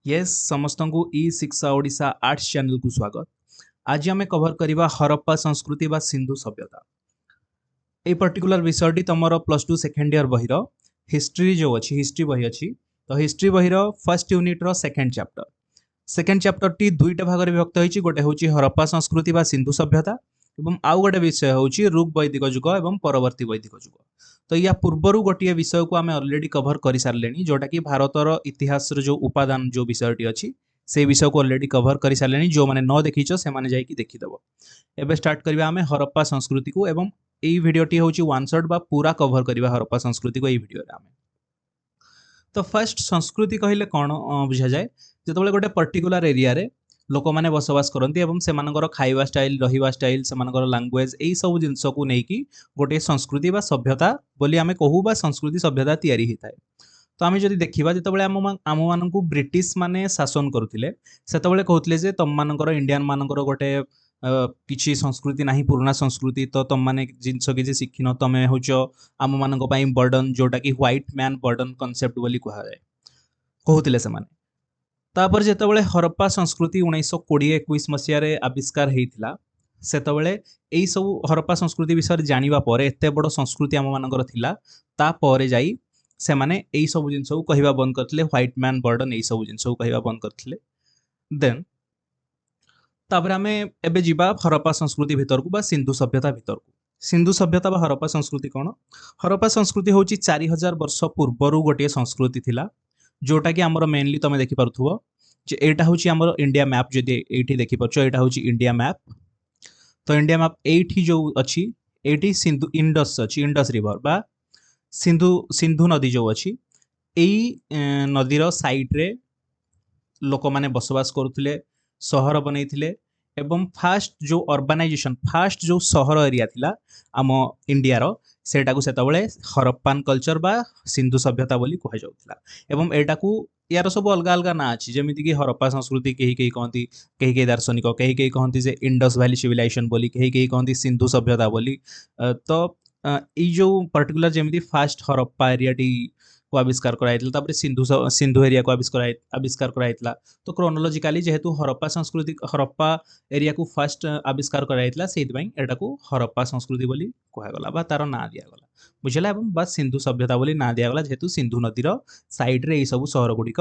Yes समस्त को ई शिक्षा ओडिशा आर्ट्स चैनल को स्वागत। आज आम कवर करवा हरप्पा संस्कृति व सिंधु सभ्यता। ये पर्टिकुलर विषयटी तुम प्लस टू सेकेंड इयर बहिर हिस्ट्री जो अच्छी हिस्ट्री बही अच्छी तो हिस्ट्री बहिर फर्स्ट यूनिट्र सेकेंड चैप्टर टी दुईटा भाग में विभक्त होती गोटे हूँ हरप्पा संस्कृति व सिंधु सभ्यता और आउ गोटे विषय हूँ ऋग वैदिक युग और परवर्ती वैदिक युग। तो या पूर्वर गोटे विषय को आम अलरेडी कभर कर सारे जोटा कि भारतर इतिहास जो उपादान जो विषयटी अच्छी से विषय को अलरेडी कभर कर सारे जो मैंने न देखीच से देखीदेव। एवं स्टार्ट करवा आम हरप्पा संस्कृति को एवं यही भिडटी हूँ वन शॉट बा पूरा कभर करवा हरप्पा संस्कृति को यही भिडियो आम। तो फर्स्ट संस्कृति कहले कौन बुझा जाए जो गोटे पर्टिकुलर एरिया रे लोक मैंने बसवास करती से खाଇବା स्टाइल रहिबा स्टाइल से लैंग्वेज यही सब जिनस को लेकिन गोटे संस्कृति बा सभ्यता बोली आमे कहू बा संस्कृति सभ्यता तैयारी होता है। तो आम जब देखा जो आम मान ब्रिटिश माने शासन करुले से कहते तुम मानकर इंडियन मानकर गोटे किसी संस्कृति ना पुराना संस्कृति तो तुम मैंने जिनस किसी शिखिन तुम्हें हूँ आम मान बर्डन जोटा कि व्हाइट मैन बर्डन कनसेप्ट बोली कहुए कहते से तापर जितेबाला हरप्पा संस्कृति 1920-21 मसीह आविष्कार होता से यही सब हरप्पा संस्कृति विषय जाना पर एत बड़ संस्कृति आम मानकर तापर जाई से माने यही सब जिन कहवा बंद करते व्हाइट मैन बर्डन यही सब जिन कहवा बंद करते। देन तापर आम एबे जीवा हरप्पा संस्कृति भितर को सिंधु सभ्यता भितर को। सिंधु सभ्यता व हरप्पा संस्कृति कौन? हरप्पा संस्कृति हूँ 4000 वर्ष पूर्वर गोटे संस्कृति थिला जोटा कि आमर मेनली तुम देखिपु एटा हूँ आमर इंडिया मैप जदि ये देखिपार यहाँ हूँ इंडिया मैप। तो इंडिया मैप ये जो अच्छी ये सिंधु इंडस अच्छी इंडस रिवर बा सिंधु नदी जो अच्छी यही नदीर साइड्रे लोक मैंने बसवास करुले सहर बनईले एवं फास्ट जो अर्बानाइजेशन फास्ट जो सहर एरिया थिला आम इंडिया रो सेटा को सेतबले हरप्पान कल्चर बा सिंधु सभ्यता बोली कह जाउथला। एवं एटा को यार सब अलग अलग ना अच्छी जमीती कि हरप्पा संस्कृति कहीं कहीं कहती कहीं दार्शनिक कहीं कहीं कहती से इंडस वैली सिविलाइजेशन बोली कहीं कहीं कहती सिंधु सभ्यता बोली। तो ये जो पर्टिकुलर जमीती फास्ट हरप्पा एरिया को आविष्कार कराइतला सिंधु एरिया को आविष्कार कराइतला। तो क्रोनोलॉजिकली जेहेतु हरप्पा संस्कृति हरप्पा एरिया को फास्ट आविष्कार कराइतला सेइतबाई एटा को हरप्पा संस्कृति बोली कहगला बा तार ना दियागला बुझला एवं बा सिंधु सभ्यता बोली ना दियागला जेहेतु सिंधु नदीर साइड रे सब सहर गुड़िक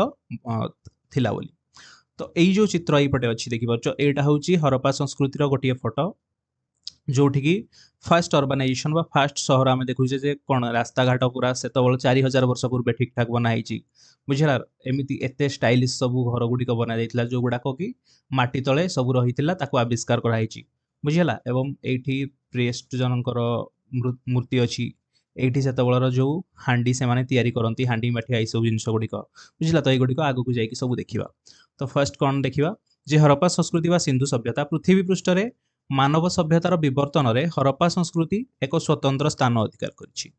थिला बोली। तो यही जो चित्र यपटे अच्छी देखिपार एटा हूँ हरप्पा संस्कृतिर गोटे फोटो जोठी की फास्ट अर्बानाइजेशन बा फास्ट सहर आम देखुचे जे कौन रास्ता घाट पूरा से 4000 वर्ष पूर्व ठीक ठाक बनाई बुझला एमती एत स्टाइलिश सब घर गुड़िक बना जाता जो गुड़ाक कि माटी तले सब रही आविष्कार कराई बुझला। एवं ये प्रेस्ट जनकर मूर्ति अच्छी ये से जो हांडी से माने तैयारी करती हांडी माठिया सब जिन गुड़िक बुझला। तो युड़िक आग को जाकि सब देखा। तो फर्स्ट कौन देखा जे हरप्पा संस्कृति व सिंधु सभ्यता पृथ्वी पृष्ठ में मानव सभ्यतार विवर्तन रे हरप्पा संस्कृति एक स्वतंत्र स्थान अधिकार करिछि।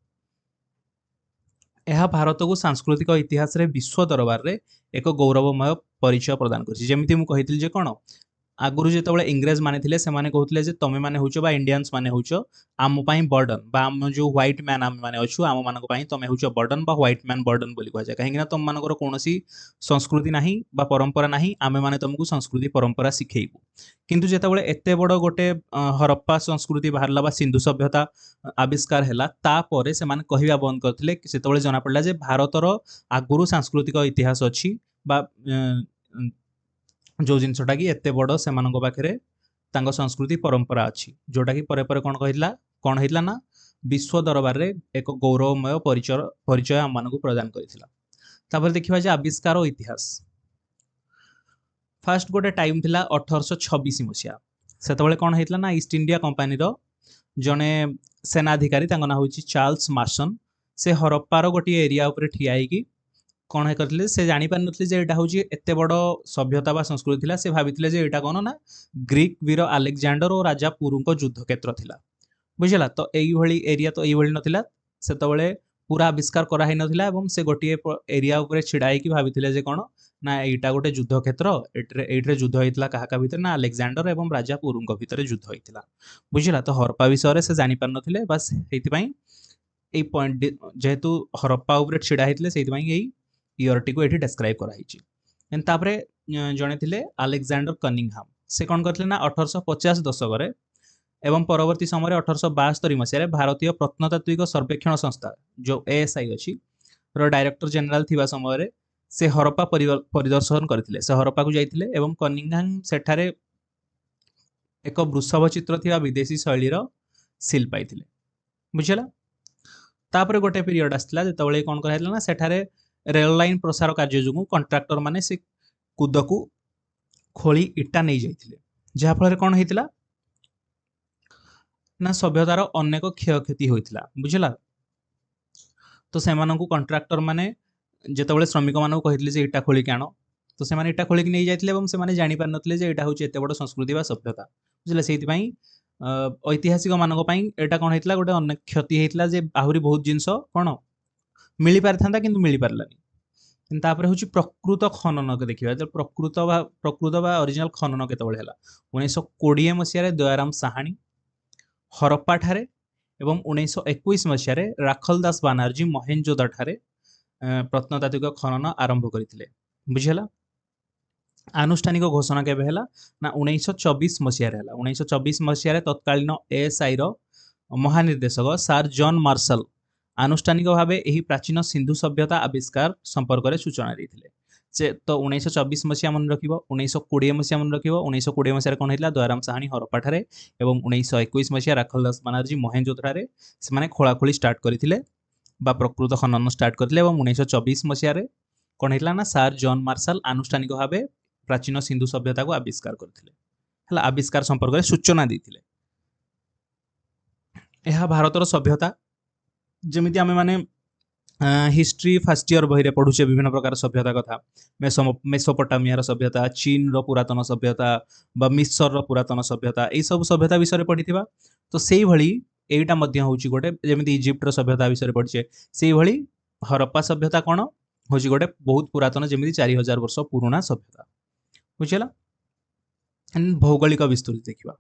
यह भारत को सांस्कृतिक इतिहास रे विश्व दरबार रे एक गौरवमय परिचय प्रदान करिछि। जेमिति मु कहितली जे कोन आगुरु जेतबेले इंग्रेज माने थिले से माने कहउतले जे तमे माने होचो बा इंडियंस माने होचो आम पई बर्डन बा आम जो व्हाइट मैन आम माने अछु आम मानक पई तमे होचो बर्डन बा व्हाइट मैन बर्डन बोली कह जाय काहेकि ना तुम मानकर कोनोसी संस्कृति नाही बा परंपरा नाही आमे माने तुमको संस्कृति परंपरा सिखेइबु। किंतु जेतबेले एते बड़ गोटे हरप्पा संस्कृति बाहरला बा सिंधु सभ्यता आविष्कार हैला तापरे से माने कहिबा बंद करथिले सेतबेले जना पड़ला जे भारतर आगुरु सांस्कृतिक इतिहास अछि बा जो जिनसटा कि एते बड़ से पाखे संस्कृति परंपरा अच्छी जोटा कि परे परे कौन होता ना विश्व दरबार रे एक गौरवमय परिचय आम मान प्रदान कर। देखा जे आविष्कार और इतिहास फास्ट गोटे टाइम थिला 1826 मसीहा से कौन होता ना ईस्ट इंडिया कंपानी जड़े सेनाधिकारी ना हूँ चार्ल्स मार्सन से हरप्पार गोटे एरिया उपर ठिया होगी कौन करते से जापार ना हूँ एत बड़ सभ्यता बा संस्कृति थिला से भाभी जे यहाँ कौन ना ग्रीक वीर आलेक्जांडर और राजा पुरुष युद्ध क्षेत्र थिला बुझला। तो यही एरिया तो यही नाला से पूरा आविष्कार कराई नाला एवं से गोटे एरिया उपर छिड़ा होगी भाभी जे कौन ना यहाँ गोटे युद्ध क्षेत्र ये युद्ध होता क्या भितर ना आलेक्जांडर एवं राजा पुरुष भितर युद्ध होता बुझला। तो हरप्पा विषय से जापार ना बस ये पॉइंट जेहेतु हरप्पा उपर छिड़ा होते से यही इयर टी को ये डेस्क्राइब कराई। तापरे जड़े थे आलेक्जांडर कनिंगहाम से कौन करते ना 1850 दशक एवं परवर्ती समय 1872 मसीह भारतीय प्रत्नतात्विक सर्वेक्षण संस्था जो एएसआई अच्छी डायरेक्टर जनरल थिबा समय से हरप्पा परिदर्शन करथिले से हरप्पा को जाइथिले एवं कनिंगहाम सेठारे एक वृषभ चित्र थिबा विदेशी शैलीर सिल पाइथिले बुझला। तापर गोटे पीरियड आसला जेतबेले कोन कराइला ना सेठारे रेल लाइन प्रसार कार्य जो कंट्राक्टर माने से कुद को खोली इटा नहीं जाइथिले जहा फल कौन होइतिला ना सभ्यतार अनेक क्षयक्षति होइतिला बुझला। तो से कंट्राक्टर माने जेतबेले श्रमिक मानक कहितले जे इटा खोली आण तो से इटा खोलिक नहीं जाइतिले एवं से जानि पार नथिले जे इटा होची एते बड़ संस्कृति बा सभ्यता बुझला। सेति पई ऐतिहासिक मानक पई एटा कोन हेतला गोटे अनेक क्षति हेतला जे आहुरी बहुत जिंस कोन मिली पारथांता किंतु मिली पारलानी। तापर होची प्रकृत खनन के देखिबा जे प्रकृत बा ओरिजिनल खनन केतबेले हला 1920 मसिया रे दयाराम साहानी हरप्पा ठारे एवं 1921 मसिया रे राखलदास बानर्जी मोहेंजोदड़ो ठारे प्रत्नतात्विक खनन आरंभ करथिले बुझला। आनुष्ठानिक घोषणा केबे हला ना 1924 मसिया रे हला 1924 मसिया रे तत्कालीन एएसआई रो महानिर्देशक सर जॉन मार्शल आनुष्ठानिक भावे एही प्राचीन सिंधु सभ्यता आविष्कार संपर्क में सूचना देते से तो 1924 मसीहा मन रखिबो 1920 मसीहा मन रखिबो 1920 मसीहा कौन होता दयाराम साहानी हरप्पा ठारे एवं 1921 मसीहा राखलदास बानर्जी मोहेंजोदड़ो से खोलाखोली स्टार्ट करथिले बा प्रकृत खनन स्टार्ट करथिले एवं 1924 मसीहा कौन होता ना सर जॉन मार्शल आनुष्ठानिक भावे प्राचीन सिंधु सभ्यता को आविष्कार करथिले हला आविष्कार संपर्क में सूचना देथिले। यह भारतर सभ्यता जमिति आमे माने हिस्ट्री फर्स्ट ईयर बही पढ़ुचे विभिन्न प्रकार सभ्यता कथा मेसोपोटामियार सभ्यता चीन रो पुरातन सभ्यता बा मिस्र रो पुरातन सभ्यता यही सब सभ्यता विषय पढ़िथिबा तो सेही भली एटा मध्य होची गोटे जेमिति इजिप्ट रो सभ्यता विषय पढ़िचे सेही भली हरप्पा सभ्यता कोन होची गोटे बहुत पुरातन जेमिति 4000 वर्ष पुराना सभ्यता बुझला। भौगोलिक विस्तृति देखिबा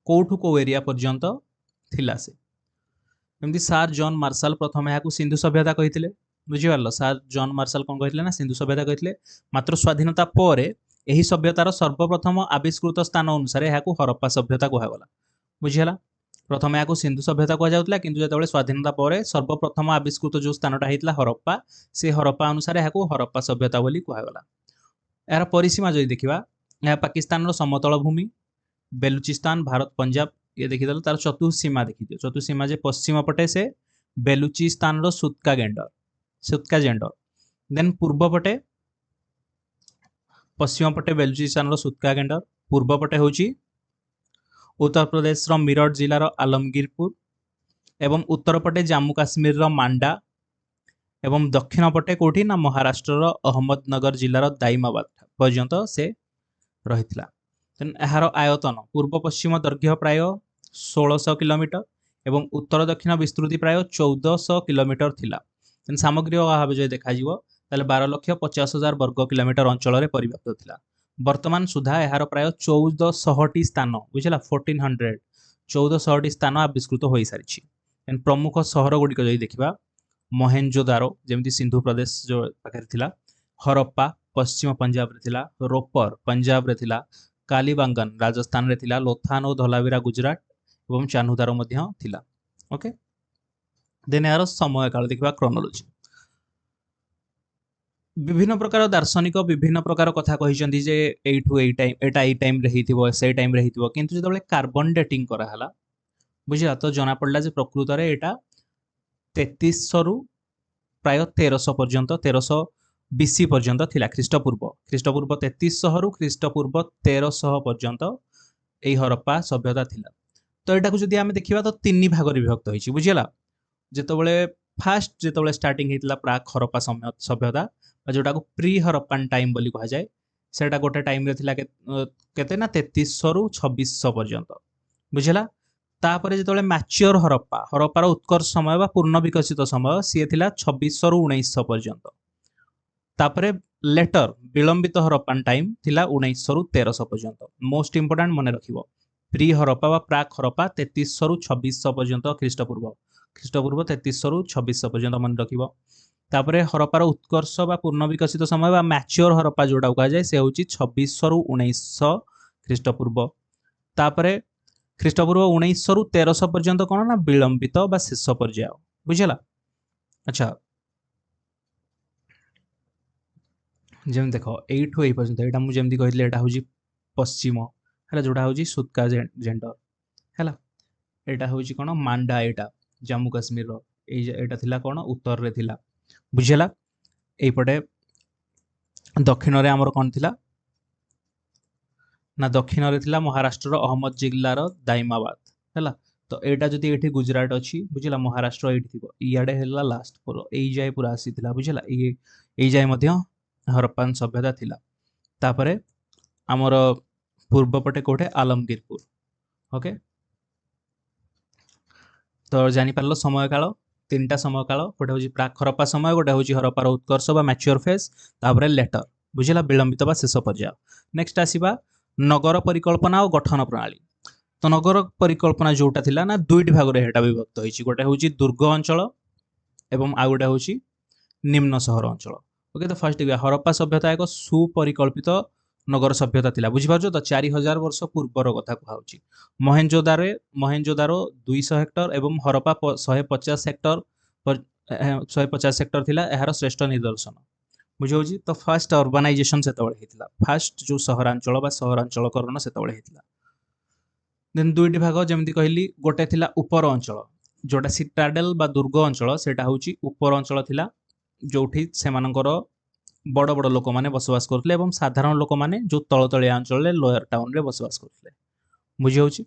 कोठु को एरिया पर्यंत थिला से एमती सर जॉन मार्शल प्रथम यहाँ सिंधु सभ्यता कही बुझिपार सर जॉन मार्शल कौन कहते ना सिंधु सभ्यता कही मात्र स्वाधीनता पर यही सभ्यतार सर्वप्रथम आविष्कृत स्थान अनुसार यहाँ हरप्पा सभ्यता कहगला बुझीगला। प्रथम यहाँ सिंधु सभ्यता कहला किंतु जो स्वाधीनता पर सर्वप्रथम आविष्कृत जो स्थानटा होता हरप्पा से हरप्पा अनुसार यहाँ हरप्पा सभ्यता बोली कहगला। यार परिसीमा जो देखा यह पाकिस्तान समतल भूमि बेलुचिस्तान भारत पंजाब ये देखीदे तार चतुर्सीमा देखी चतुर्सीमा जे पश्चिम पटे से बेलुचिस्तान रो सुत्का जेंडर देन पूर्व पटे पश्चिम पटे बेलुचिस्तान रो सुत्का गेंडर पूर्व पटे होची उत्तर प्रदेश रो मीरठ जिलार आलमगीरपुर एवं उत्तर पटे जम्मू काश्मीर रो मांडा एवं दक्षिण पटे कोठी ना महाराष्ट्र रो अहमदनगर जिलार दाइमाबाद पर्यंत से रहितला। यार आयतन पूर्व पश्चिम दैर्घ्य प्राय 1600 किलोमीटर एवं उत्तर दक्षिण विस्तृति प्राय 1400 किलोमीटर थिला। सामग्री भाव जो देखा 12,50,000 वर्ग किलोमीटर अंचल परिव्याप्त थिला। वर्तमान सुधा यार प्राय 1400 स्थान बुझला 1400 स्थान आविष्कृत हो सारी। प्रमुख सहर गुड़िक जो देखा मोहेंजोदारो जमी सिंधु प्रदेश जो पाखे थिला हरप्पा पश्चिम पंजाब रे थिला रोपर पंजाब रे थिला कालीबांगन राजस्थान रे थिला लोथान और धोलावीरा गुजरात एवं चान्हुदारो मध्य थिला। ओके देन यार समय काल देखा क्रोनोलॉजी विभिन्न प्रकार दार्शनिक विभिन्न प्रकार कथा कहिसेंती जे एठू एई टाइम एटा एई टाइम रे हिथिबो से टाइम रे हिथिबो किंतु जतबेले कार्बन डेटिंग करा हला बुझिला तो जना पड़ला जे प्रकृत रे एटा 3300 रु प्राय 1300 पर्यंत 1300 बीसी पर्यंत थिला ख्रीष्टपूर्व 3300 रु ख्रीष्टपूर्व 1300 पर्यंत एई हरप्पा सभ्यता थिला। तो एटा को जदि आमे देखिबा तो तीन भाग रे विभक्त होइछि बुझिला। जेतबेले फास्ट जेतबेले स्टार्टिंग हेतला प्राक हरप्पा सभ्यता जोटा को प्री हरप्पान टाइम बोली कहा जाए सेटा गोटे टाइम रे थिला केते ना 3300 रु 2600 पर्यंत बुझिला। तापर जेतबेले मैच्योर हरप्पार उत्कर्ष समय बा पूर्ण विकसित समय सी थिला 2600 रु 1900 पर्यंत। तापरे लेटर विलंबित हरप्पान टाइम थिला 1900 रु 1300 पर्यंत। मोस्ट इंपोर्टेंट मने रखिबो प्री हरप्पा बा प्राक हरप्पा 3300 रु 2600 पर्यंत ख्रीष्टपूर्व 3300 रु 2600 पर्यंत मन रखिबो। तापरे हरप्पार उत्कर्ष बा पूर्ण विकसित समय बा मैच्योर हरप्पा जोटा कहा जाए से होची 2600 रु 1900 ख्रीष्टपूर्व। तापरे ख्रीष्टपूर्व 1900 रु 1300 पर्यंत कोन ना विलंबित बा शेष पर्याय बुझला। अच्छा जेम देखो एठू ए पर्यंत एटा मु जेमती कहितले एटा होची पश्चिम हैला जोटा होची सुत्का जेंडर हैला। एटा होची कोन मांडा एटा जम्मू काश्मीर रो एटा थिला कोन उत्तर रे थिला बुझला। एपटे दक्षिण रे हमर कोन थिला ना दक्षिण रे थिला महाराष्ट्र अहमद जिल्लार दाइमाबाद हैला। तो एटा जदि एठी गुजरात अछि बुझला महाराष्ट्र एठी थिबो इयाडे हैला लास्ट पर एई जाय पूरा आसीथिला बुझला। एई जाय मध्य हरप्पान सभ्यता थिला। तापरे हमर पूर्व पटे कोठे आलमगीरपुर ओके। तो जानि पारलो समय काल तीनटा समय काल गोटे होची प्राक हरप्पा समय गोटे होची हरप्पार उत्कर्ष बा मैच्योर फेज तापरे लेटर बुझला विलंबित बा शेष पर्याय। नेक्स्ट आसीबा नगर परिकल्पना और गठन प्रणाली। तो नगर परिकल्पना जोटा थिला ना दुईटी भाग रे हेटा विभक्त होईची गोटे होची दुर्ग अंचल एवं आ गोटे होची निम्न सहर अंचल ओके। तो फर्स्ट देखिए हरप्पा सभ्यता एक सुपरिकल्पित नगर सभ्यता थिला बुझिपारछो तो 4000 वर्ष पूर्वर कथा कहउची। मोहेंजोदारो 200 हेक्टर एवं हरप्पा 150 हेक्टर 150 हेक्टर थिला एहार श्रेष्ठ निदर्शन बुझौची। तो फर्स्ट अर्बानाइजेशन सेतबळे हेतिला फर्स्ट जो सहरांचल बा सहरांचलकरण सेतबळे हेतिला। देन दुईटी भाग जेमती कहली गोटे थिला उपर अंचल जोटा सिटाडेल बा दुर्ग अंचल सेटा होची उपर अंचल थिला जोठी सेमानकर बड़ बड़ लोक माने बसवास करथले एवं साधारण लोक माने जो तळतळिया अंचल रे लोअर टाउन रे बसवास करथले बुझी होची।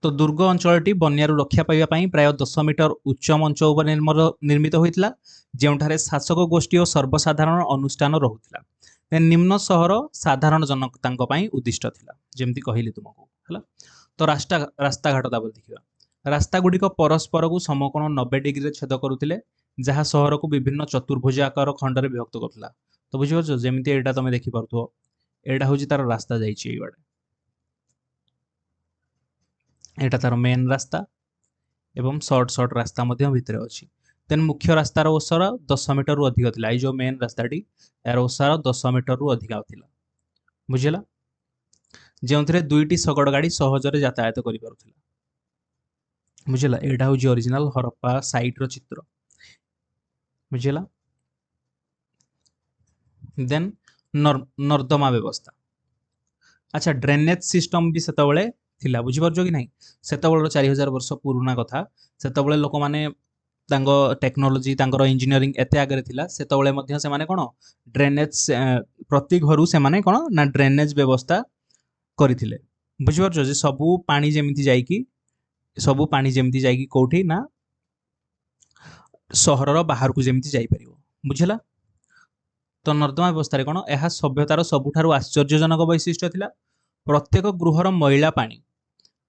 तो दुर्ग अंचलटी बन्यारू रक्षा पाइबा पई प्राय 10 मीटर उच्च मंच उपर निर्मित होइतला जेउठारे शासक गोष्ठी और सर्वसाधारण अनुष्ठान रहुतला। निम्न सहर साधारण जनतांक पई उद्दिष्ट थिला जेमती कहिली तुमको हला। तो रास्ता घाट तापर देखिबा रास्ता गुडी को परस्पर को समकोण 90 डिग्री रे छेद करुथिले जहाँ सहर को विभिन्न चतुर्भुज आकार खंड रे विभक्त करथला। तो बुझिपारछो जेमती एटा तमे देखि परथो एटा होची तार रास्ता जाईची एई बाडे एटा तार मेन रास्ता एवं शॉर्ट रास्ता मध्य भितरे अछि। देन मुख्य रास्तार ओसार 10 मीटर रु अधिक थिला। जो मेन रास्ताटी यार ओसार 10 मीटर रु अधिक थिला बुझिला जेउथरे दुईटी शगड़ गाड़ी सहजरे यातायात करि पारुथिला बुझिला। एटा होची ओरिजिनल हरप्पा साइट रो चित्र बुझिला। देन नर्दमा व्यवस्था अच्छा ड्रेनेज सिस्टम भी सेतबळे थिला बुझिपारछो कि नहीं। सेतबळर 4000 वर्ष पुराना कथा सेतबळे लोक माने तांगो टेक्नोलॉजी तांगर इंजीनियरिंग एते आगे थिला सेतबळे मध्य से माने कोन ड्रेनेज प्रति घरु से माने कोन ना ड्रेनेज व्यवस्था करिथिले बुझिपारछो जे सबु पानी जेमिति जाईकी कोठी ना सहरर बाहर को जेमिति जाई परिबो बुझिला। तो नर्दमा व्यवस्था कोन एहा सभ्यतार सबुठारु आश्चर्यजनक वैशिष्ट्य थिला। प्रत्येक गृहर मैला पानी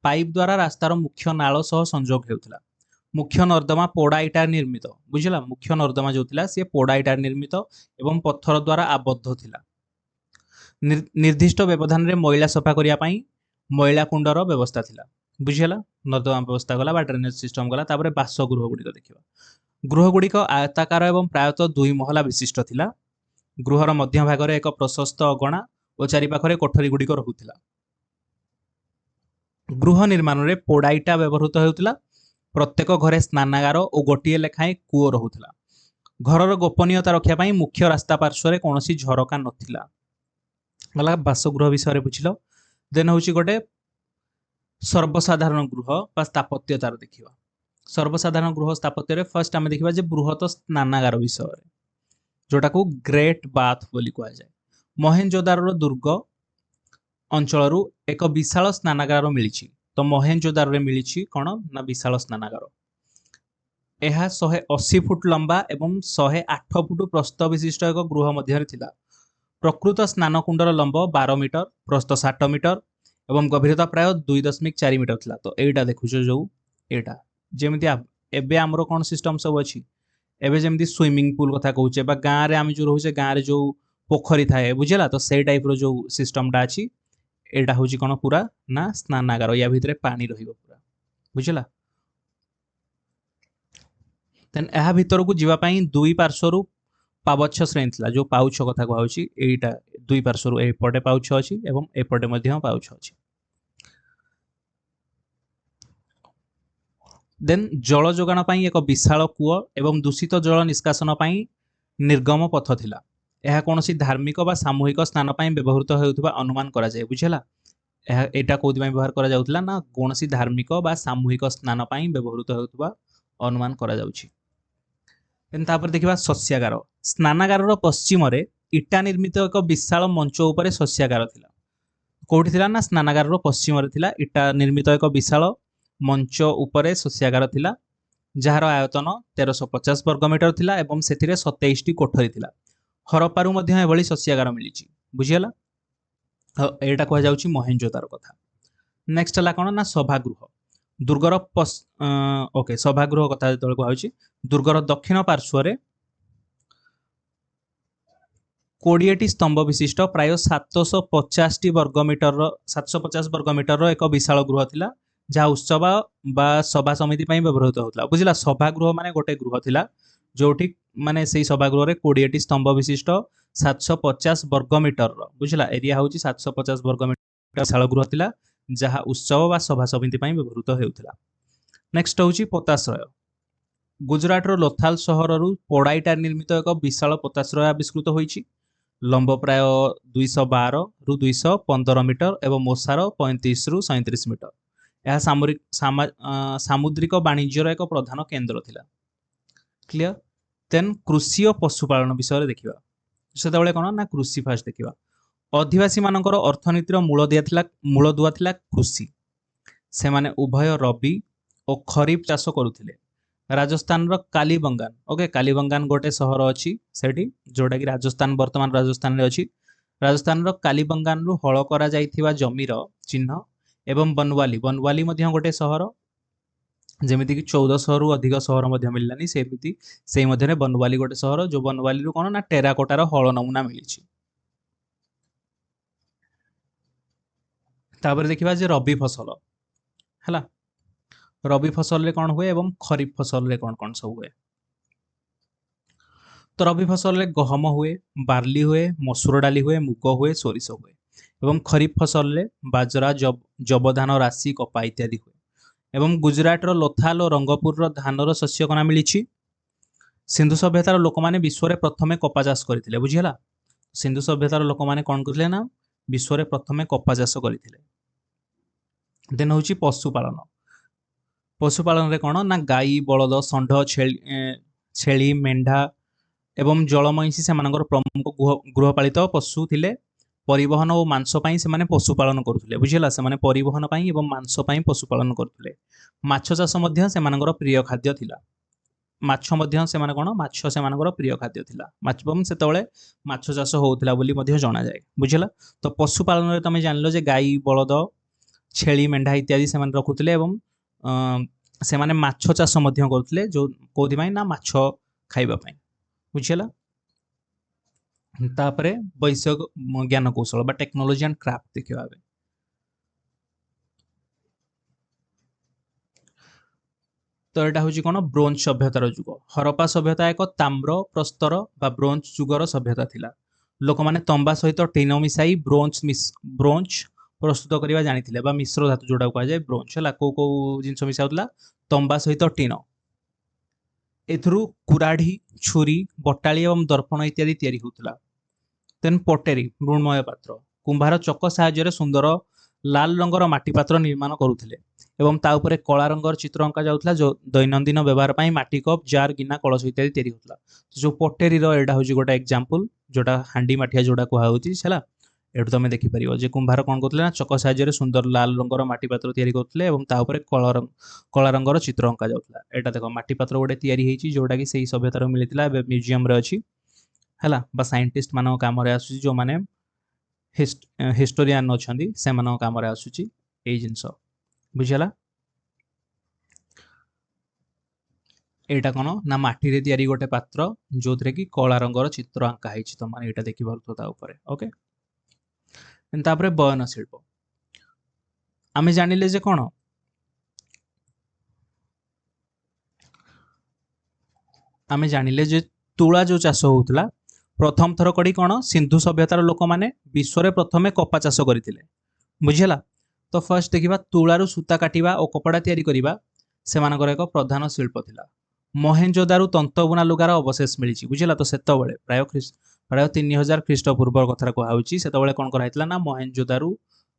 पाइप द्वारा रास्तार मुख्य नाल सह संजोग हेउथिला। मुख्य नर्दमा पोड़ा इटा निर्मित बुझिला मुख्य नर्दमा जो थिला से पोड़ा इटा निर्मित एवं पत्थर द्वारा आबद्ध थिला। निर्दिष्ट व्यवधान रे मैला सफा करिया पई मैला कुंडर व्यवस्था थिला बुझिला। नर्दमा व्यवस्था गला बा ड्रेनेज सिस्टम गला तापरे बासगृह गुडी देखिबा। गृह गुडी आयताकार एवं प्रायतः 2 महला विशिष्ट थिला। गृहर मध्य भाग रे एक प्रशस्त अगणा और चारि पाखरे कोठरी गुडी रहुथिला। गृह निर्माण रे पोड़ा इटा व्यवहृत हेउथिला। प्रत्येक घरे स्नानागार और गोटे लेखाएं कूओ रहुथिला। घरर गोपनीयता रक्षा पई मुख्य रास्ता पार्श्व रे कोनोसी झरका नथिला गला बासगृह विषय रे बुझिलो। देन होची गोटे सर्वसाधारण गृह बा स्थापत्य तार देखिबा। सर्वसाधारण गृह स्थापत्य रे फर्स्ट आमे देखिबा जे बृहत स्नानागार विषय रे जोटा को ग्रेट बाथ बोली कहा जाए। मोहेंजोदारो दुर्ग अंचल एक विशाल स्नानागार मिली। तो मोहेंजोदार रे मिली कौन ना विशाल स्नानागार यह 180 फुट लंबा एवं 108 फुट प्रस्थ विशिष्ट एक गृह मध्य थिला। प्रकृत स्नान कुंडर लंब 12 मीटर प्रस्थ 60 मीटर एवं गभीरता प्राय 2.4 मीटर थिला। तो एटा देखुछ जो एटा जेमिति एबे हमरो कोन सिस्टम सब अछि एबे जेमिति स्विमिंग पूल कथा कहूचे बा गाँ रे आमे जो रहूचे गाँ रे जो पोखरी थाए बुझेला। तो सेई टाइप रो जो सिस्टम टा अछि एटा होची कोन पूरा ना स्नानागार या भितरे पानी रहिबो पूरा बुझला। देन ଏହା ଭିତରକୁ ଯିବା ପାଇଁ ଦୁଇ ପାର୍ଶ୍ୱରୁ ପାବଚ୍ଛ ଶ୍ରେଣୀ ଥିଲା जो ପାଉଛ କଥା କୁହାଯାଉଛି ଏଇଟା ଦୁଇ ପାର୍ଶ୍ୱରୁ ଏପଟେ ପାଉଛ ଅଛି ଏବଂ ଏପଟେ ମଧ୍ୟ ପାଉଛ ଅଛି। देन जल जोगाण ପାଇଁ ଏକ ବିଶାଳ କୂଅ ଏବଂ ଦୂଷିତ ଜଳ ନିଷ୍କାସନ ପାଇଁ ନିର୍ଗମ ପଥ ଥିଲା। ଏହା କୌଣସି ଧାର୍ମିକ ବା ସାମୂହିକ ସ୍ନାନ ପାଇଁ ବ୍ୟବହୃତ ହେଉଥିବା ଅନୁମାନ କରାଯାଏ। ବୁଝିଲା ଏଇଟା କୋଉଥିପାଇଁ ବ୍ୟବହାର କରାଯାଉଥିଲା ନା କୌଣସି ଧାର୍ମିକ ବା ସାମୂହିକ ସ୍ନାନ ପାଇଁ ବ୍ୟବହୃତ ହେଉଥିବା ଅନୁମାନ କରାଯାଉଛି। ତାପରେ ଦେଖିବା ଶସ୍ୟାଗାର। ସ୍ନାନାଗାରର ପଶ୍ଚିମରେ ଇଟା ନିର୍ମିତ ଏକ ବିଶାଳ ମଞ୍ଚ ଉପରେ ଶସ୍ୟାଗାର ଥିଲା। କୋଉଠି ଥିଲା ନା ସ୍ନାନାଗାରର ପଶ୍ଚିମରେ ଥିଲା ଇଟା ନିର୍ମିତ ଏକ ବିଶାଳ ମଞ୍ଚ ଉପରେ ଶସ୍ୟାଗାର ଥିଲା ଯାହାର ଆୟତନ 1350 ବର୍ଗମିଟର ଥିଲା ଏବଂ ସେଥିରେ 27ଟି କୋଠରୀ ଥିଲା। ହରପ୍ପାରୁ ମଧ୍ୟ ଏଭଳି ଶସ୍ୟାଗାର ମିଳିଛି। ବୁଝିଗଲା ଏଇଟା କୁହାଯାଉଛି ମହେଞ୍ଜୋଦାରୋ କଥା। ନେକ୍ସଟ ହେଲା କଣ ନା ସଭାଗୃହ। ଦୁର୍ଗର ଓକେ ସଭାଗୃହ କଥା ଯେତେବେଳେ କୁହାଯାଉଛି ଦୁର୍ଗର ଦକ୍ଷିଣ ପାର୍ଶ୍ୱରେ 20ଟି ସ୍ତମ୍ଭ ବିଶିଷ୍ଟ ପ୍ରାୟ 750 ବର୍ଗମିଟରର ଏକ ବିଶାଳ ଗୃହ ଥିଲା ଯାହା ଉତ୍ସବ ବା ସଭା ସମିତି ପାଇଁ ବ୍ୟବହୃତ ହେଉଥିଲା। ବୁଝିଲା ସଭାଗୃହ ମାନେ ଗୋଟେ ଗୃହ ଥିଲା ଯୋଉଠି ମାନେ ସେଇ ସଭାଗୃହରେ 20ଟି ସ୍ତମ୍ଭ ବିଶିଷ୍ଟ 750 ବର୍ଗମିଟରର ବୁଝିଲା ଏରିଆ ହେଉଛି 750 ବର୍ଗମିଟର ବିଶାଳ ଗୃହ ଥିଲା ଯାହା ଉତ୍ସବ ବା ସଭା ସମିତି ପାଇଁ ବ୍ୟବହୃତ ହେଉଥିଲା। ନେକ୍ସଟ ହେଉଛି ପୋତାଶ୍ରୟ। ଗୁଜରାଟର ଲୋଥାଲ ସହରରୁ ପୋଡ଼ାଇଟା ନିର୍ମିତ ଏକ ବିଶାଳ ପୋତାଶ୍ରୟ ଆବିଷ୍କୃତ ହୋଇଛି। ଲମ୍ବ ପ୍ରାୟ 212 ରୁ 215 ମିଟର ଏବଂ ଓସାର 35 ରୁ 37 ମିଟର। ଏହା ସାମୁଦ୍ରିକ ବାଣିଜ୍ୟର ଏକ ପ୍ରଧାନ କେନ୍ଦ୍ର ଥିଲା। କ୍ଲିୟର ଦେନ୍ କୃଷି ଓ ପଶୁପାଳନ ବିଷୟରେ ଦେଖିବା। ସେତେବେଳେ କଣ ନା କୃଷି ଫାଷ୍ଟ ଦେଖିବା। ଅଧିବାସୀ ମାନଙ୍କର ଅର୍ଥନୀତିର ମୂଳଦୁଆ ଥିଲା କୃଷି। ସେମାନେ ଉଭୟ ରବି ଓ ଖରିଫ ଚାଷ କରୁଥିଲେ। ରାଜସ୍ଥାନର କାଲିବଙ୍ଗାନ ଓକେ କାଲିବଙ୍ଗାନ ଗୋଟେ ସହର ଅଛି ସେଠି ଯୋଉଟା କି ରାଜସ୍ଥାନ ବର୍ତ୍ତମାନ ରାଜସ୍ଥାନରେ ଅଛି। ରାଜସ୍ଥାନର କାଲିବଙ୍ଗାନରୁ ହଳ କରାଯାଇଥିବା ଜମିର ଚିହ୍ନ ଏବଂ ବନୱାଲି ମଧ୍ୟ ଗୋଟେ ସହର ଯେମିତିକି 1400ରୁ ଅଧିକ ସହର ମଧ୍ୟ ମିଳିଲାନି ସେମିତି ସେଇ ମଧ୍ୟରେ ବନୱାଲି ଗୋଟେ ସହର ଯୋଉ ବନୱାଲିରୁ କଣ ନା ଟେରାକୋଟାର ହଳ ନମୁନା ମିଳିଛି। ତାପରେ ଦେଖିବା ଯେ ରବି ଫସଲ ହେଲା ରବି ଫସଲରେ କଣ हुए ଏବଂ ଖରିଫ ଫସଲରେ କଣ କଣ ସବୁ हुए। तो रबी फसलରେ गहम हुए बार्ली हुए मसूर डाली हुए मुग हुए सोरिष हुए एवं खरीफ फसलରେ बाजरा जबधान राशि कपा इत्यादि हुए। एवं गुजरातर लोथाल और रंगपुर धानर शस्य कणा मिली। सिंधु सभ्यतार लोक मैंने विश्व में प्रथमे कपा चाष करते बुझीगला। सिंधु सभ्यतार लोक मैंने कौन करते ना विश्व में प्रथमे कपा चाष करते। देन हूँ पशुपालन। पशुपालन रे कौन ना गाई बलद षंढ छेली मेंढा एवं जलमईसी से प्रमुख गृहपालित पशु थिले। परिवहन और मांस पाई से माने पशुपालन करुले बुझीगला से माने परिवहन पाई एवं मांस पाई पशुपालन करुले। माछ चाष मध्य से प्रिय खाद्य थिला। माछ मध्य से माने कोन माछ से प्रिय खाद्य थिला। माछ बम सेतबेले माछ चाष होउथिला बोली मध्य जणा जाय बुझीला। तो पशुपालन रे तमे जानलो जे गाई बलद छेली मेंढा इत्यादि से माने रखुथिले एवं से माने माछ चाष मध्य करुथिले जो कोथि पई ना माछ खाइबा पई बुझीला। तापरे वैषयिक ज्ञान कौशल बा टेक्नोलॉजी एंड क्राफ्ट देखिबा। तो यहाँ हूँ कौन ब्रोंज सभ्यतार जुग। हरप्पा सभ्यता एक ताम्र प्रस्तर बा ब्रोंज जुगर सभ्यता थिला। लोक माने तंबा सहित टीन मिसाई ब्रोंज प्रस्तुत करवा जानी बा मिश्र धातु जोड़ा कह जाए ब्रोंज है कौ कौ जिनस मिसाउला तंबा सहित टीन एथुरु कुराढ़ी छुरी बटाली और दर्पण इत्यादि तैयारी होता। देन पटेरी मृण्मय पात्र कुंभार चक साहाय्य सुंदर लाल रंगर माटी पात्र निर्माण करुले एवं ता उपरे कला रंगर चित्र अंका जाउथला जो दैनंदिन व्यवहार पाई माटी कप जार गिना कलश इत्यादि तैयारी होता। जो पटेरी एटा हूँ गोटे एग्जांपल जोटा हांडी माठिया जोड़ा कहुच्छी है एठू तुम देखिपर जे कुंभार कौन करते ना चक साहाय्य सुंदर लाल रंगर माटी पात्र तैयारी करते एवं ता उपरे कला रंगर चित्र अंका जाउथला। एटा देखो माटी पात्र गोटे तैयारी होईची जोटा कि सही सभ्यतार मिलिथिला म्यूजियम रे अछि हैला बा साइंटिस्ट मान काम आसूची जो माने हिस्टोरियन अच्छी से काम आसूची ए जिनस बुझीगला। एटा कौन ना माटी रे तैयारी गोटे पात्र जो थे कि कला रंगर चित्र आंका होईची तो माने एटा देखि पारुथो ता ऊपर ओके। तापरे बयन शिल्प आमे जानिले जे कौन आमे जानिले जे तुला जो चाष होउतला प्रथम थर कड़ी कौन सिंधु सभ्यतार लोक माने विश्व रे प्रथमे कपा चाष करथिले बुझिला। तो फर्स्ट देखिबा तुलारू सूता काटिबा और कपड़ा तैयारी करिबा सेमानकर एक प्रधान शिल्प थिला। महेंजोदारू तंत बुना लुगार अवशेष मिली बुझिला। तो सेतबेले प्राय 3000 ख्रीष्टपूर्व कथा कहउची सेतबेले कोन कराइतला ना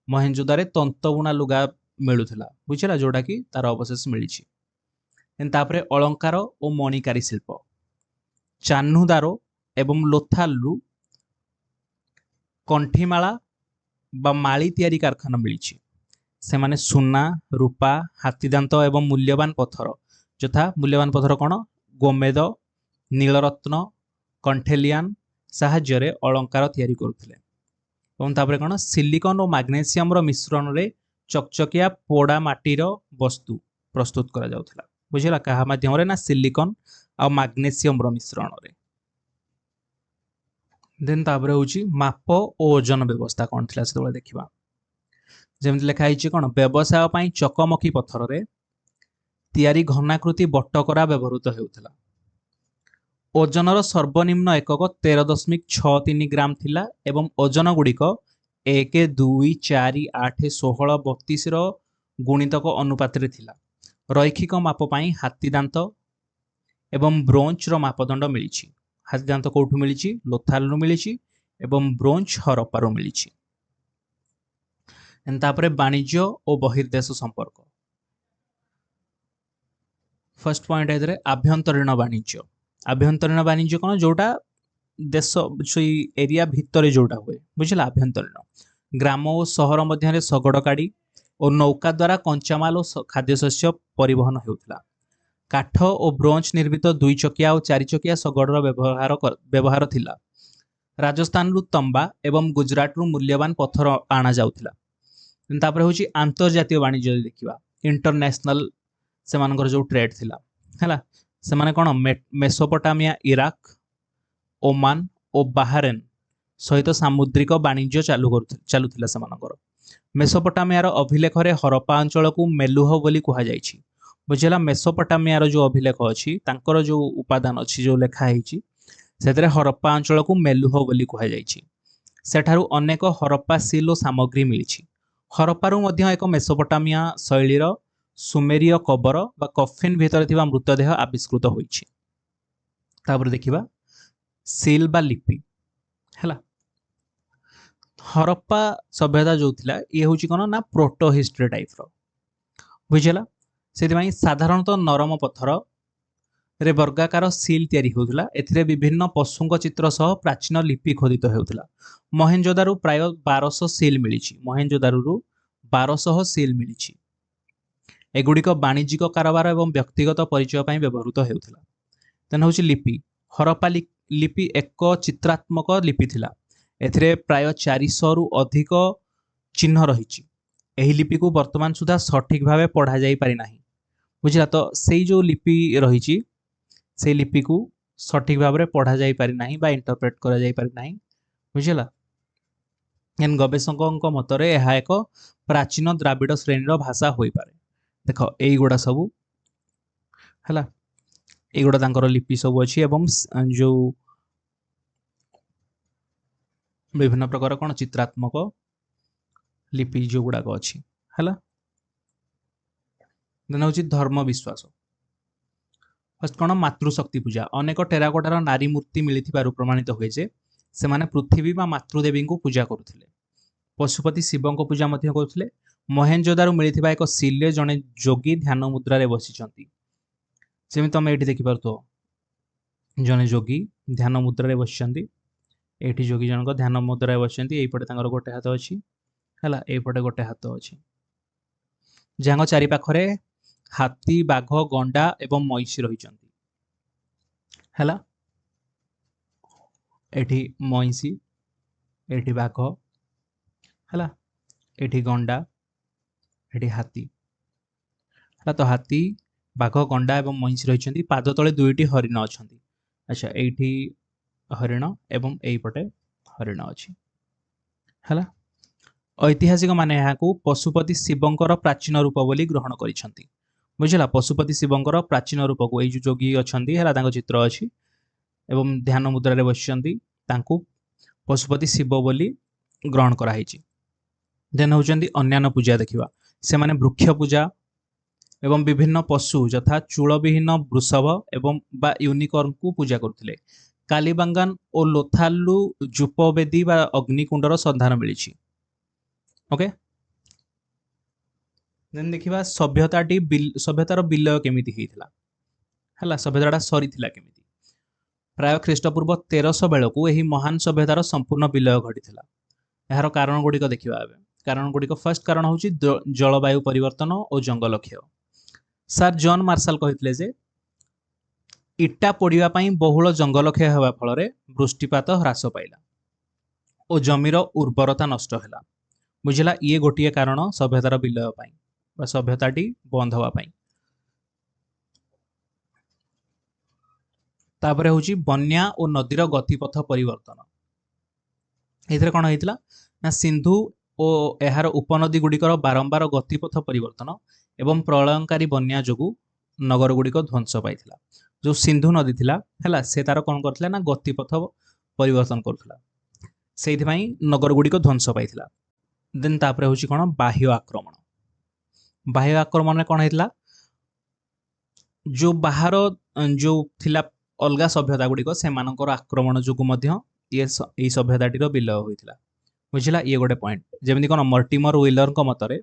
महेंजोदारे तंत बुना लुगा मिलुथिला बुझिला जोटा कि तार अवशेष मिली। तापरे अलंकार और मणिकारी शिल्प चान्नुदारो एवं लोथालू कंठीमाला बा माली तैयारी कारखाना मिली। से माने सुना रूपा हाथीदांत एवं मूल्यवान पत्थर यथा मूल्यवान पत्थर कौन गोमेद नीलरत्न कंठेलियान साहाय्य अलंकार तैयारी करुथिले। और तापरे कौन सिलिकन और मैग्नेशियम मिश्रण रे चकचकिया पोड़ा माटीर वस्तु प्रस्तुत करा जाउथिला बुझिला। कहा माध्यम रे ना सिलिकन आ मैग्नेशियम मिश्रण रे। देन तापरे होची माप और ओजन व्यवस्था कौन थिला से देखिबा। जेमति लिखा हिची कौन व्यवसाय पई चकमकी पत्थर रे तैयारी घनाकृति बटकरा व्यवहृत हेउथिला। ओजनर सर्वनिम्न एकक 13.63 ग्राम थिला एवं ओजन गुड़िक 1 2 4 8 16 32 गुणितक अनुपात रे थिला। रैखिक माप पई हाथीदांत एवं ब्रोंज रो मापदंड मिली। हाथीदांत कोठू मिली लोथालू मिली एवं ब्रोंज हरप्पारू मिली। तापरे वाणिज्य और बहिर्देश संपर्क। फर्स्ट पॉइंट है आभ्यंतरीण वाणिज्य। आभ्यंतरीण वाणिज्य कौन जोटा देश एरिया भितर जोटा हुए बुझला। आभ्यंतरीण ग्राम और सहर मध्य शगड़ गाड़ी और नौका द्वारा कंचामाल और खाद्यशस्य परिवहन होता। काठ और ब्रोंज निर्मित 2 चकिया और 4 चकिया शगड़र व्यवहार थिला। राजस्थान रु तंबा एवं गुजरात रु मूल्यवान पत्थर आना जाउथिला। तापर होची अंतर्जातीय वाणिज्य देखिबा इंटरनेशनल से मानकर जो ट्रेड थिला हैला। से माने कोन मेसोपोटामिया इराक ओमान और बाहरेन सहित सामुद्रिक वाणिज्य चालुथिला से मानकर। मेसोपोटामियार अभिलेख रे हरप्पा अंचल को मेलुह बोली कहा जायछि बुझिला। मेसोपोटामियार जो अभिलेख अछि तांकर जो उपादान अछि जो लेखा हिची सेतरे हरप्पा अंचल को मेलुह बोली कहा जायछि। सेठारु अनेक हरप्पा सील और सामग्री मिली। हरप्पारू मध्य एक मेसोपोटामिया शैलीर सुमेरीय कबर बा कफिन भितर थिबा मृतदेह आविष्कृत होइछि। तापर देखिबा सील बा लिपि हैला। हरप्पा सभ्यता जो थिला ये होची कोन ना प्रोटो हिस्ट्री टाइप रो बुझिला। सेति साधारणतः नरम पत्थर रे वर्गाकार सील तैयारी होउतला। एथिरे विभिन्न पशुंक चित्र सह प्राचीन लिपि खोदित हेउतला। महेंजोदारू प्राय 1200 सील मिली। महेंजोदारू 1200 सील मिली। एगुड़िक वाणिज्यिक कारोबार एवं व्यक्तिगत परिचय पई व्यवहृत हेउतला। तेन होची लिपि। हरप्पा लिपि एक चित्रात्मक लिपि थिला। एथिरे प्राय 400 रु अधिक चिन्ह रहिछि। एही लिपि को वर्तमान सुधा सठिक भावे पढ़ा जाई पारि नाही बुझिला। तो सेई जो लिपि रहिछि से लिपि को सठिक भाव में पढ़ा जाई पारि नाही बा इंटरप्रेट करा जाई पारि नाही बुझिला। एन गवेषकों मतरे यह एक प्राचीन द्राविड़ श्रेणी भाषा होई पारे। देख एई गुडा सबु हैला एई गुडा तांकर लिपि सब अछि एवं जो विभिन्न प्रकार कोन चित्रात्मक लिपि जो गुडा को अछि हैला। देन होछि धर्म विश्वास। फर्स्ट कौन मातृशक्ति पूजा। अनेक टेराकोटार नारी मूर्ति मिलिथिबारु प्रमाणित हुए जे से माने पृथ्वी बा मातृदेवी को पूजा करुथिले। पशुपति शिव को पूजा मध्य करुथिले। महेंजोदारू मिलिथिबा एक सीले जने जोगी ध्यान मुद्रा रे बसिचंती। सेमि तमे एठी देखि परतो जने जोगी ध्यान मुद्रा रे बसिचंती। एठी जोगी जनक ध्यान मुद्रा रे बसिचंती। एई पटे तांकर गोटे हाथ अछि हैला एई पटे गोटे हाथ अछि। जांग चारि पाखरे हाथी बाघ गंडा एवं महिषी रही हैला। एठी महिषी एठी बाघ हैला एठी गंडा एठी हाथी हैला। तो हाथी बाघ गंडा एवं महिषी रही। पाद तले 2टी हरिण अच्छा। अच्छा एठी हरिण एवं एई पटे हरिण अछि हैला। ऐतिहासिक माने यहाँ को पशुपति शिवंकर प्राचीन रूप बोली ग्रहण करिसंती बुझला पशुपति शिवंकर प्राचीन रूप को जो जोगी अछंती हैला तांको चित्र अछि एवं ध्यान मुद्रा रे बसिचंती तांको पशुपति शिव बोली ग्रहण करा हिची। देन होचंती अन्यान्य पूजा देखिबा से माने वृक्ष पूजा एवं विभिन्न पशु यथा चूलविहीन वृषभ एवं बा यूनिकॉर्न को पूजा करथिले। कालीबांगान और लोथालु जूपवेदी बा अग्निकुंडर संधान मिली। ओके देन देखिबा सभ्यतार विलय केमिति हेइथिला हला सभ्यताटा सरीथिला केमिति। प्राय ख्रीष्टपूर्व 1300 बेलू यही महान सभ्यतार संपूर्ण विलय घटीथिला। यार कारण गुड़िक देखा कारण गुड़िक फर्स्ट कारण हूँ जलवायु परिवर्तन और जंगल क्षय। सर जॉन मार्शल कहते जे इटा पोड़िया बहुल जंगल क्षय होगा फल वृष्टिपात ह्रास पाइला और जमीर उर्वरता नष्ट है। बुझला ये गोटे कारण सभ्यतार विलय सभ्यताटी बंद होगापाई। तापर हूँ बन्या और नदीर गतिपथ परिवर्तन। एथिरे कौन होइतिला ना सिंधु और एहार उपनदी गुड़िकर बारंबार गतिपथ परिवर्तन एवं प्रलयंकारी बन्या जोगु नगर गुड़िक ध्वंस पाइथिला। जो सिंधु नदी थिला हैला से तार कौन करथिला ना गतिपथ परिवर्तन करथिला सेइथिपाई नगर गुड़िक ध्वंस पाइथिला। देन तापर होछि कोन बाह्य आक्रमण। बाह्य आक्रमण में कौन होइतिला जो बाहर जो थिला अलगा सभ्यता गुड़िक सेमानकर आक्रमण जोगु मध्य ये सभ्यताटीर विलय होइतिला। बुझला ये गोटे पॉइंट जेमि कोन मर्टिमर व्हीलर को मतरे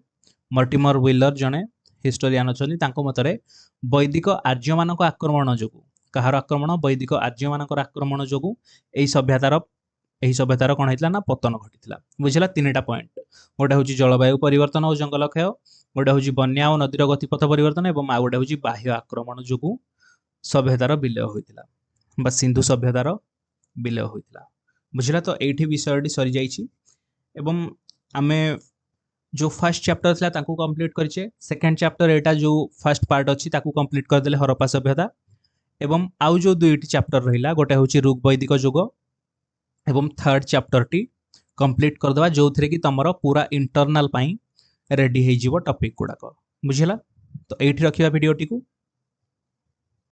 मर्टिमर व्हीलर जने हिस्टोरियन अछनी तांको मतरे वैदिक आर्य मानक आक्रमण जोगु कहार आक्रमण वैदिक आर्य मानक आक्रमण जोगु एही सभ्यतार कोन होइतिला ना पतन घटितिला। बुझला तीनटा पॉइंट गोटे होछि जलवायु परिवर्तन और जंगल क्षय गोटे होछि बन्या और नदीर गतिपथ परिवर्तन एवं आ गोटे होछि बाह्य आक्रमण जोगु सभ्यतार विलय होइतिला बा सिंधु सभ्यतार विलय होइतिला। बुझला तो एठी विषयटी सरी जाइछि एवं आमे जो फर्स्ट चैप्टर था ताकू कंप्लीट करिचे। सेकंड चैप्टर एटा जो फर्स्ट पार्ट अच्छी ताकू कंप्लीट कर देले हरप्पा सभ्यता एवं आउ जो दुईटी चैप्टर रहिला गोटे होछि ऋग वैदिक युग एवं थर्ड चैप्टर टी कंप्लीट कर देबा जो थरे कि तमरो पूरा इंटरनल पाई रेडी हे जीवो टॉपिक गुडाक। बुझला तो एठी रखिबा वीडियो टी को।